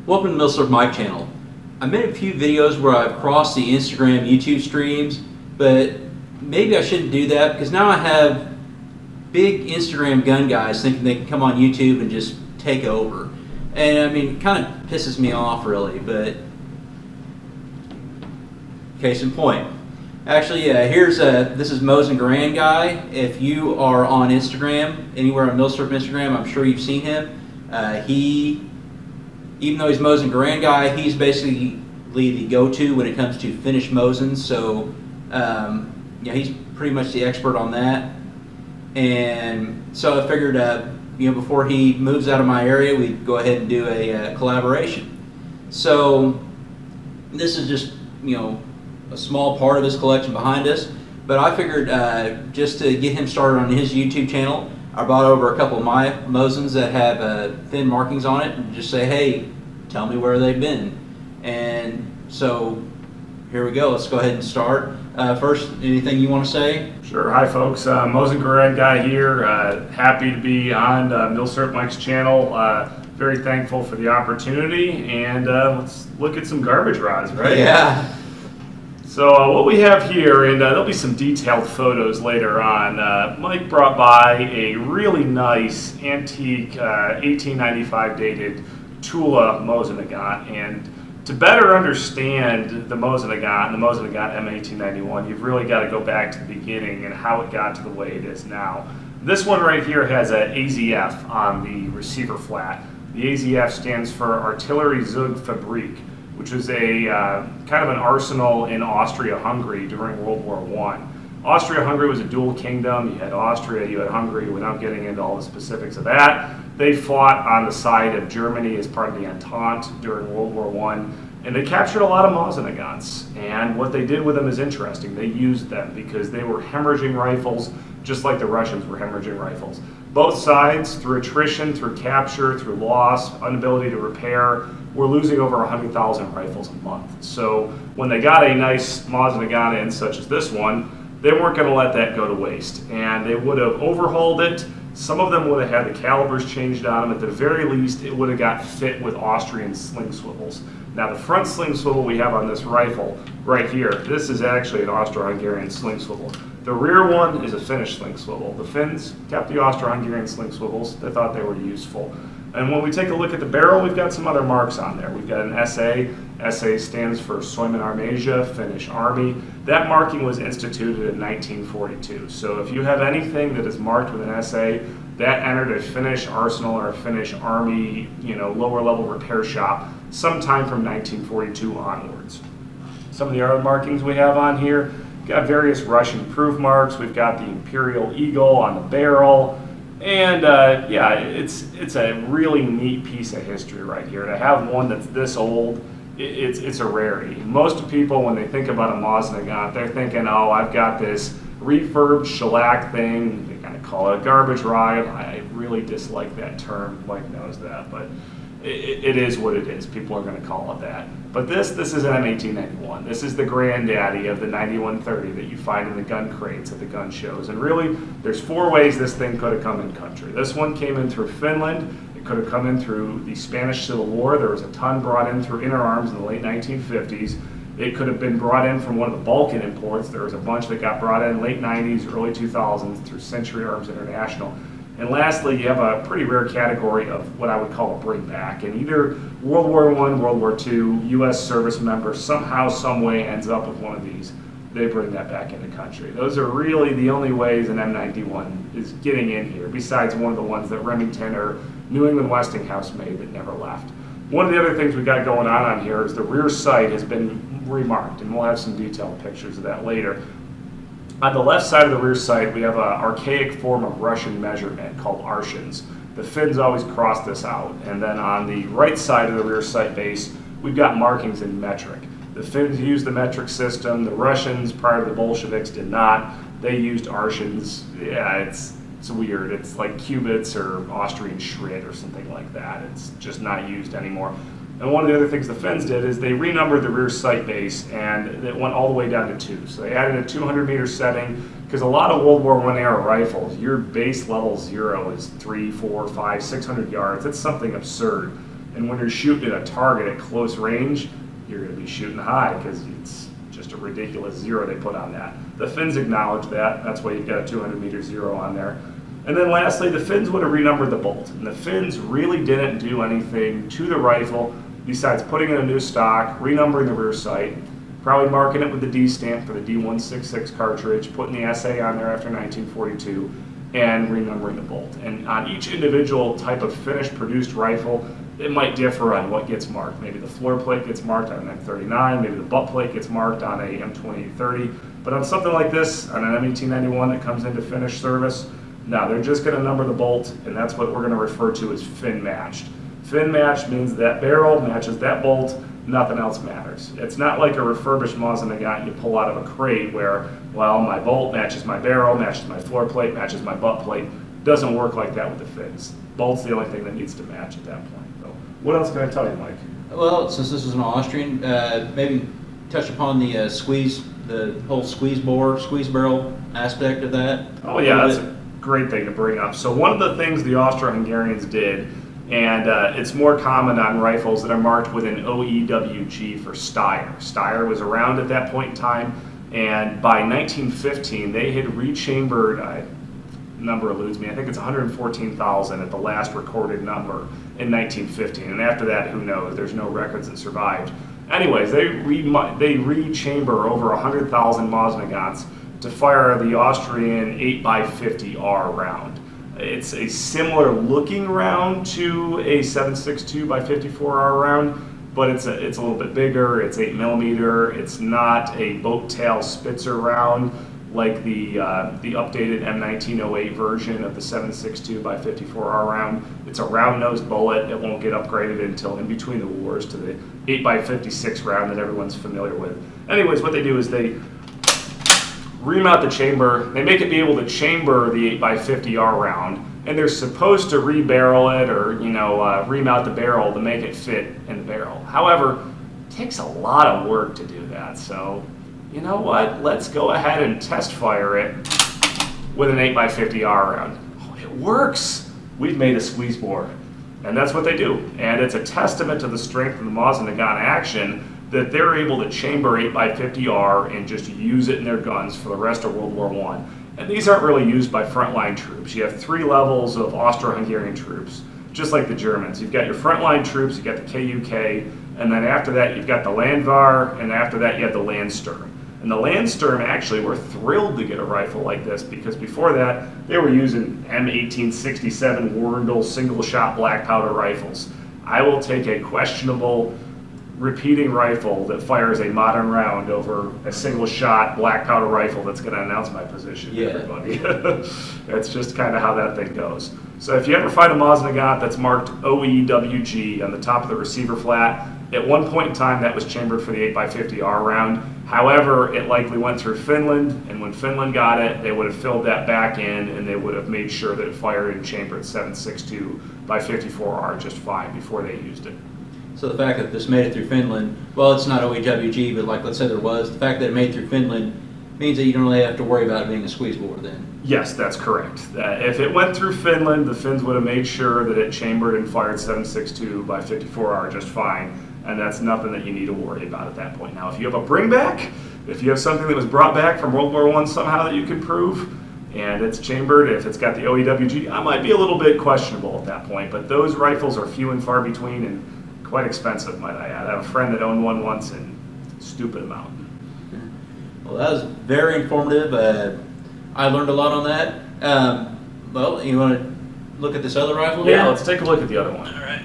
Welcome to Milsurf Mike channel. I made a few videos where I've crossed the Instagram, YouTube streams, but maybe I shouldn't do that because now I have big Instagram gun guys thinking they can come on YouTube and just take over. And I mean, it kind of pisses me off really, but case in point. Actually, here's this is Mosin-Nagant guy. If you are on Instagram, anywhere on Milsurf Instagram, I'm sure you've seen him. Even though he's Mosin-Nagant guy, he's basically the go-to when it comes to finished Mosins. So, yeah, he's pretty much the expert on that. And so I figured, before he moves out of my area, we'd go ahead and do a collaboration. So this is just, a small part of his collection behind us. But I figured just to get him started on his YouTube channel, I brought over a couple of my Mosins that have thin markings on it and just say, hey, tell me where they've been. And so here we go. Let's go ahead and start. First, anything you want to say? Sure. Hi, folks. Mosin-Nagant guy here. Happy to be on Milsurf Mike's channel. Very thankful for the opportunity. And let's look at some garbage rods, right? Yeah. So what we have here, and there'll be some detailed photos later on, Mike brought by a really nice antique 1895 dated Tula Mosin-Nagant. And to better understand the Mosin-Nagant and the Mosin-Nagant M1891, you've really got to go back to the beginning and how it got to the way it is now. This one right here has a AZF on the receiver flat. The AZF stands for Artillerie Zugfabrik, which was a kind of an arsenal in Austria-Hungary during World War I. Austria-Hungary was a dual kingdom. You had Austria, you had Hungary. Without getting into all the specifics of that, they fought on the side of Germany as part of the Entente during World War I, and they captured a lot of Mosin-Nagants. And what they did with them is interesting. They used them because they were hemorrhaging rifles, just like the Russians were hemorrhaging rifles. Both sides, through attrition, through capture, through loss, inability to repair, were losing over 100,000 rifles a month. So when they got a nice Mosin-Nagant in, such as this one, they weren't going to let that go to waste. And they would have overhauled it. Some of them would have had the calibers changed on them. At the very least, it would have got fit with Austrian sling swivels. Now the front sling swivel we have on this rifle right here, this is actually an Austro-Hungarian sling swivel. The rear one is a Finnish sling swivel. The Finns kept the Austro-Hungarian sling swivels. They thought they were useful. And when we take a look at the barrel, we've got some other marks on there. We've got an SA. SA stands for Suomen Armeija, Finnish Army. That marking was instituted in 1942. So if you have anything that is marked with an SA, that entered a Finnish arsenal or a Finnish Army, lower level repair shop sometime from 1942 onwards. Some of the other markings we have on here, we've got various Russian proof marks. We've got the Imperial Eagle on the barrel. And yeah, it's a really neat piece of history right here. To have one that's this old, it's a rarity. Most people, when they think about a Mosin-Nagant, they're thinking, oh, I've got this refurbed shellac thing. They kind of call it a garbage rod. I really dislike that term. Mike knows that, but it is what it is. People are going to call it that. But this is an M1891. This is the granddaddy of the 9130 that you find in the gun crates at the gun shows. And really, there's four ways this thing could have come in country. This one came in through Finland. It could have come in through the Spanish Civil War. There was a ton brought in through Inner Arms in the late 1950s. It could have been brought in from one of the Balkan imports. There was a bunch that got brought in late 90s, early 2000s through Century Arms International. And lastly, you have a pretty rare category of what I would call a bring back. And either World War I, World War II, U.S. service member somehow, some way ends up with one of these. They bring that back into country. Those are really the only ways an M91 is getting in here, besides one of the ones that Remington or New England Westinghouse made that never left. One of the other things we got going on here is the rear sight has been remarked, and we'll have some detailed pictures of that later. On the left side of the rear sight, we have an archaic form of Russian measurement called arshins. The Finns always cross this out. And then on the right side of the rear sight base, we've got markings in metric. The Finns used the metric system. The Russians, prior to the Bolsheviks, did not. They used arshins. Yeah, it's weird. It's like cubits or Austrian Schritt or something like that. It's just not used anymore. And one of the other things the Finns did is they renumbered the rear sight base, and it went all the way down to 2. So they added a 200-meter setting, because a lot of World War I era rifles, your base level 0 is 3, 4, 5, 600 yards. That's something absurd. And when you're shooting at a target at close range, you're going to be shooting high because it's just a ridiculous zero they put on that. The Finns acknowledge that. That's why you've got a 200-meter zero on there. And then lastly, the Finns would have renumbered the bolt. And the Finns really didn't do anything to the rifle besides putting in a new stock, renumbering the rear sight, probably marking it with the D stamp for the D166 cartridge, putting the SA on there after 1942, and renumbering the bolt. And on each individual type of finished produced rifle, it might differ on what gets marked. Maybe the floor plate gets marked on an M39, maybe the butt plate gets marked on a M2830, but on something like this, on an M1891 that comes into finished service, no, they're just going to number the bolt, and that's what we're going to refer to as fin matched. Fin matched means that barrel matches that bolt, nothing else matters. It's not like a refurbished Mosin-Nagant you pull out of a crate where, well, my bolt matches my barrel, matches my floor plate, matches my butt plate. Doesn't work like that with the fins. Bolt's the only thing that needs to match at that point. So, what else can I tell you, Mike? Well, since this is an Austrian, maybe touch upon the squeeze, the whole squeeze bore, squeeze barrel aspect of that. Oh yeah, that's a great thing to bring up. So one of the things the Austro-Hungarians did, and it's more common on rifles that are marked with an OEWG for Steyr. Steyr was around at that point in time, and by 1915 they had rechambered, number eludes me, I think it's 114,000 at the last recorded number in 1915, and after that, who knows, there's no records that survived. Anyways, they rechamber over 100,000 Mosin-Nagants to fire the Austrian 8x50R round. It's a similar looking round to a 7.62 by 54R round, but it's a little bit bigger. It's 8mm. It's not a boat tail Spitzer round like the updated M1908 version of the 7.62 by 54R round. It's a round-nosed bullet. It won't get upgraded until in between the wars to the 8x56 round that everyone's familiar with. Anyways, what they do is they remount the chamber. They make it be able to chamber the 8x50R round, and they're supposed to rebarrel it or remount the barrel to make it fit in the barrel. However, it takes a lot of work to do that. So, you know what? Let's go ahead and test fire it with an 8x50R round. Oh, it works. We've made a squeeze bore, and that's what they do. And it's a testament to the strength of the Mosin-Nagant action that they're able to chamber 8x50R and just use it in their guns for the rest of World War I. And these aren't really used by frontline troops. You have three levels of Austro-Hungarian troops, just like the Germans. You've got your frontline troops, you've got the KUK, and then after that you've got the Landwehr, and after that you have the Landsturm. And the Landsturm actually were thrilled to get a rifle like this because before that they were using M1867 Warndl single-shot black powder rifles. I will take a questionable repeating rifle that fires a modern round over a single shot black powder rifle that's going to announce my position to everybody. That's just kind of how that thing goes. So if you ever find a Mosin-Nagant that's marked OEWG on the top of the receiver flat, at one point in time that was chambered for the 8x50R round. However, it likely went through Finland, and when Finland got it, they would have filled that back in and they would have made sure that it fired and chambered 7.62 by 54R just fine before they used it. So the fact that this made it through Finland, well, it's not OEWG, but like let's say there was, the fact that it made through Finland means that you don't really have to worry about it being a squeeze bore then. Yes, that's correct. If it went through Finland, the Finns would have made sure that it chambered and fired 7.62 by 54R just fine, and that's nothing that you need to worry about at that point. Now, if you have a bring back, if you have something that was brought back from World War I somehow that you can prove, and it's chambered, if it's got the OEWG, I might be a little bit questionable at that point, but those rifles are few and far between and quite expensive, might I add. I have a friend that owned one once, and stupid amount. Well, that was very informative. I learned a lot on that. Well, you want to look at this other rifle here? Yeah, let's take a look at the other one. All right.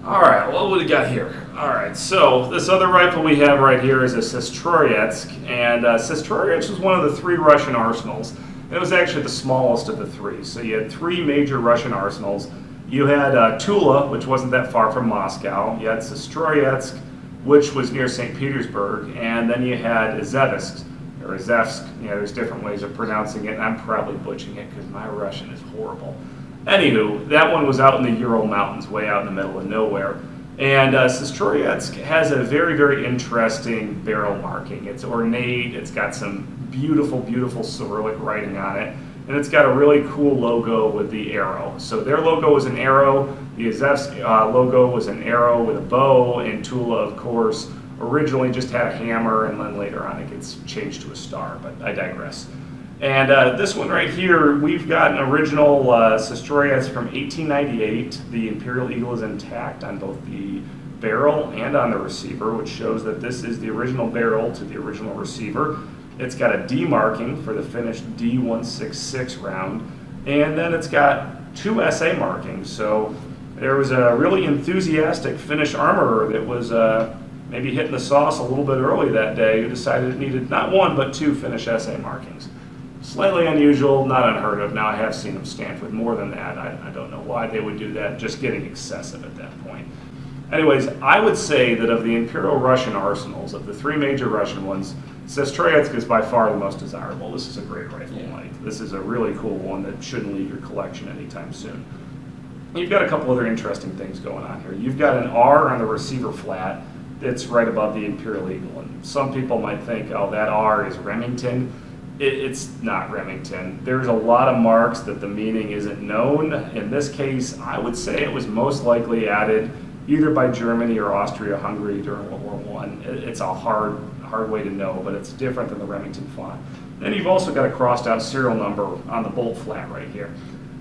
All right, what do we got here? All right, so this other rifle we have right here is a Sestroyetsk, and Sestroyetsk was one of the three Russian arsenals. It was actually the smallest of the three. So you had three major Russian arsenals. You had Tula, which wasn't that far from Moscow. You had Sestroyetsk, which was near St. Petersburg, and then you had Izhevsk, or Izhevsk. There's different ways of pronouncing it, and I'm probably butchering it because my Russian is horrible. Anywho, that one was out in the Ural Mountains, way out in the middle of nowhere. And Sestroyetsk has a very, very interesting barrel marking. It's ornate, it's got some beautiful, beautiful Cyrillic writing on it. and it's got a really cool logo with the arrow. So their logo was an arrow, the Sestroyetsk logo was an arrow with a bow, and Tula, of course, originally just had a hammer, and then later on it gets changed to a star, but I digress. And this one right here, we've got an original Sestroyetsk from 1898. The Imperial Eagle is intact on both the barrel and on the receiver, which shows that this is the original barrel to the original receiver. It's got a D marking for the finished D166 round, and then it's got 2 SA markings. So there was a really enthusiastic Finnish armorer that was maybe hitting the sauce a little bit early that day, who decided it needed not 1 but 2 Finnish SA markings. Slightly unusual, not unheard of. Now I have seen them stamped with more than that. I don't know why they would do that, just getting excessive at that point. Anyways, I would say that of the Imperial Russian arsenals, of the 3 major Russian ones, Sestroyetsk is by far the most desirable. This is a great rifle, Mike. This is a really cool one that shouldn't leave your collection anytime soon. You've got a couple other interesting things going on here. You've got an R on the receiver flat that's right above the Imperial Eagle. And some people might think, oh, that R is Remington. It's not Remington. There's a lot of marks that the meaning isn't known. In this case, I would say it was most likely added either by Germany or Austria-Hungary during World War I. It's a hard way to know, but it's different than the Remington font. Then you've also got a crossed out serial number on the bolt flat right here.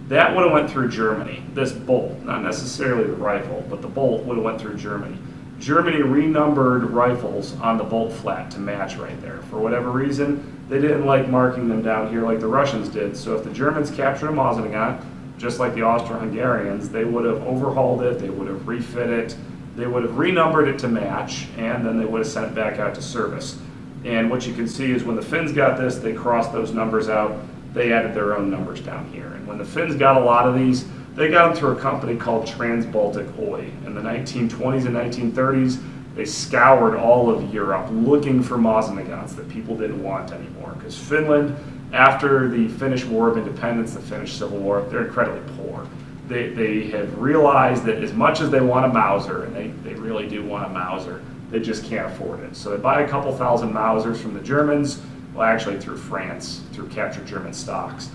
That would have went through Germany. This bolt, not necessarily the rifle, but the bolt would have went through Germany. Germany renumbered rifles on the bolt flat to match right there. For whatever reason, they didn't like marking them down here like the Russians did. So if the Germans captured a Mosin-Nagant, just like the Austro-Hungarians, they would have overhauled it, they would have refit it, they would have renumbered it to match, and then they would have sent it back out to service. And what you can see is when the Finns got this, they crossed those numbers out, they added their own numbers down here. And when the Finns got a lot of these, they got them through a company called Trans-Baltic Oy. In the 1920s and 1930s, they scoured all of Europe looking for Mosin-Nagants that people didn't want anymore. Because Finland, after the Finnish War of Independence, the Finnish Civil War, they're incredibly poor. They have realized that as much as they want a Mauser, and they really do want a Mauser, they just can't afford it. So they buy a couple thousand Mausers from the Germans, well actually through France, through captured German stocks.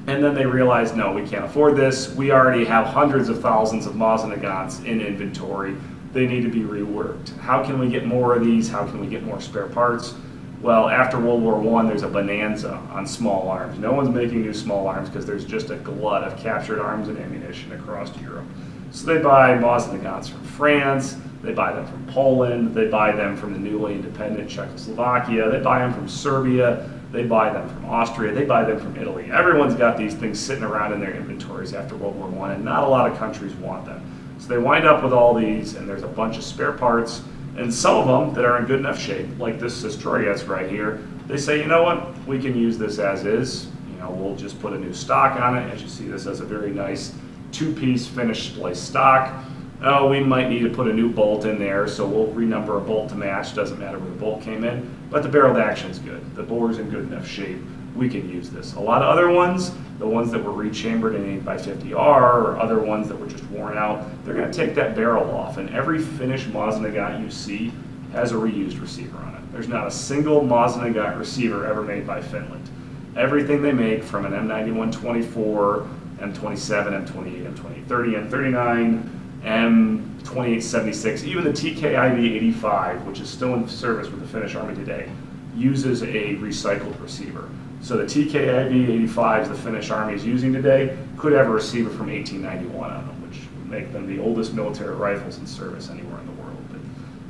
And then they realize, no, we can't afford this. We already have hundreds of thousands of Mosin-Nagants in inventory. They need to be reworked. How can we get more of these? How can we get more spare parts? Well, after World War I, there's a bonanza on small arms. No one's making new small arms because there's just a glut of captured arms and ammunition across Europe. So they buy Mosin-Nagants from France, they buy them from Poland, they buy them from the newly independent Czechoslovakia, they buy them from Serbia, they buy them from Austria, they buy them from Italy. Everyone's got these things sitting around in their inventories after World War I, and not a lot of countries want them. So they wind up with all these, and there's a bunch of spare parts, and some of them that are in good enough shape, like this Sestroyetsk right here, they say, you know what, we can use this as is. You know, we'll just put a new stock on it. As you see, this has a very nice 2-piece finished splice stock. Oh, we might need to put a new bolt in there, so we'll renumber a bolt to match. Doesn't matter where the bolt came in, but the barrel action's good. The bore's in good enough shape. We can use this. A lot of other ones, the ones that were rechambered in 8x50R or other ones that were just worn out, they're going to take that barrel off, and every finished Mosin-Nagant you see has a reused receiver on it. There's not a single Mosin-Nagant receiver ever made by Finland. Everything they make from an M91-24, M27, M28, M28-30, M39, M2876, even the TKIV-85, which is still in service with the Finnish Army today, uses a recycled receiver. So the TKIV-85s the Finnish Army is using today could have a receiver from 1891 on them, which would make them the oldest military rifles in service anywhere in the world. But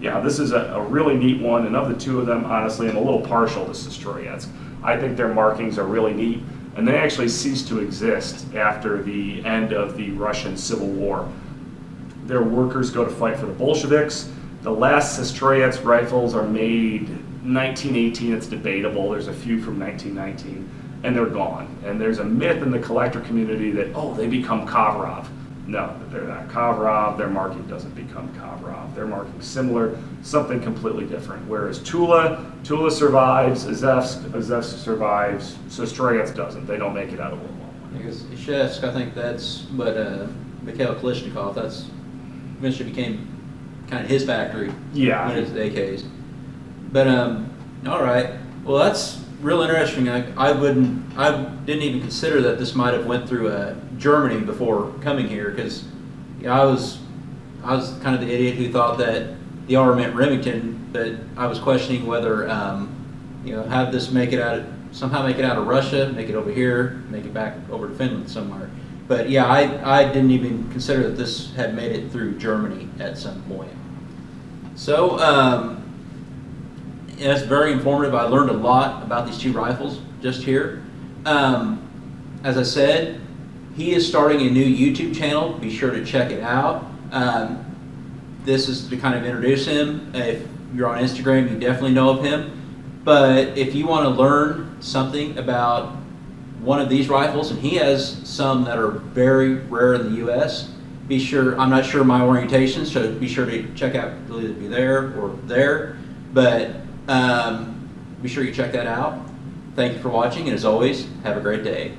yeah, this is a really neat one, and of the two of them, honestly, I'm a little partial to Sestroyetsk. I think their markings are really neat, and they actually ceased to exist after the end of the Russian Civil War. Their workers go to fight for the Bolsheviks. The last Sestroyetsk rifles are made 1918, it's debatable. There's a few from 1919, and they're gone. And there's a myth in the collector community that, oh, they become Kovrov. No, they're not Kovrov. Their marking doesn't become Kovrov. Their marking's similar, something completely different. Whereas Tula survives, Azevsk survives, Sestroyetsk doesn't. They don't make it out of World War I. Because Shevsk, I think that's what Mikhail Kalishnikov, that's eventually became kind of his factory. Yeah. When it's AKs. But, all right. Well, that's real interesting. I didn't even consider that this might have went through Germany before coming here, because I was kind of the idiot who thought that the R meant Remington, but I was questioning whether have this somehow make it out of Russia, make it over here, make it back over to Finland somewhere. But yeah, I didn't even consider that this had made it through Germany at some point. So it's very informative. I learned a lot about these two rifles just here. As I said, he is starting a new YouTube channel. Be sure to check it out. This is to kind of introduce him. If you're on Instagram, you definitely know of him. But if you want to learn something about one of these rifles, and he has some that are very rare in the U.S., be sure, I'm not sure my orientation, so be sure to check out, it'll either be there or there, but be sure you check that out. Thank you for watching, and as always, have a great day.